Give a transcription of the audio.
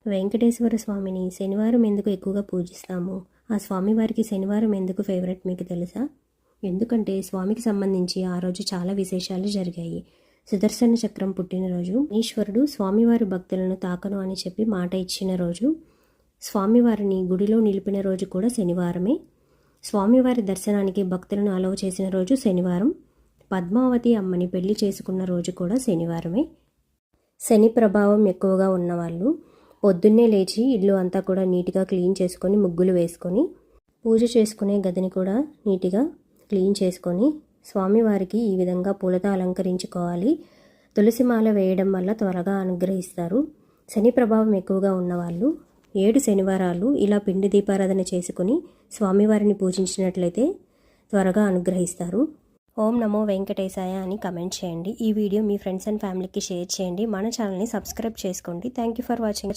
వెంకటేశ్వర స్వామిని శనివారం ఎందుకు ఎక్కువగా పూజిస్తాము? ఆ స్వామివారికి శనివారం ఎందుకు ఫేవరెట్ మీకు తెలుసా? ఎందుకంటే స్వామికి సంబంధించి ఆ రోజు చాలా విశేషాలు జరిగాయి. సుదర్శన చక్రం పుట్టినరోజు, ఈశ్వరుడు స్వామివారి భక్తులను తాకను అని చెప్పి మాట ఇచ్చిన రోజు, స్వామివారిని గుడిలో నిలిపిన రోజు కూడా శనివారమే, స్వామివారి దర్శనానికి భక్తులను అలవ చేసిన రోజు శనివారం, పద్మావతి అమ్మని పెళ్లి చేసుకున్న రోజు కూడా శనివారమే. శని ప్రభావం ఎక్కువగా ఉన్నవాళ్ళు పొద్దున్నే లేచి ఇల్లు అంతా కూడా నీట్గా క్లీన్ చేసుకొని ముగ్గులు వేసుకొని పూజ చేసుకునే గదిని కూడా నీట్గా క్లీన్ చేసుకొని స్వామివారికి ఈ విధంగా పూలతో అలంకరించుకోవాలి. తులసిమాల వేయడం వల్ల త్వరగా అనుగ్రహిస్తారు. శని ప్రభావం ఎక్కువగా ఉన్నవాళ్ళు 7 శనివారాలు ఇలా పిండి దీపారాధన చేసుకుని స్వామివారిని పూజించినట్లయితే త్వరగా అనుగ్రహిస్తారు. ఓం నమో వెంకటేశాయ అని కమెంట్ చేయండి. ఈ వీడియో మీ ఫ్రెండ్స్ అండ్ ఫ్యామిలీకి షేర్ చేయండి. మన ఛానల్ని సబ్స్క్రైబ్ చేసుకోండి. Thank you for watching.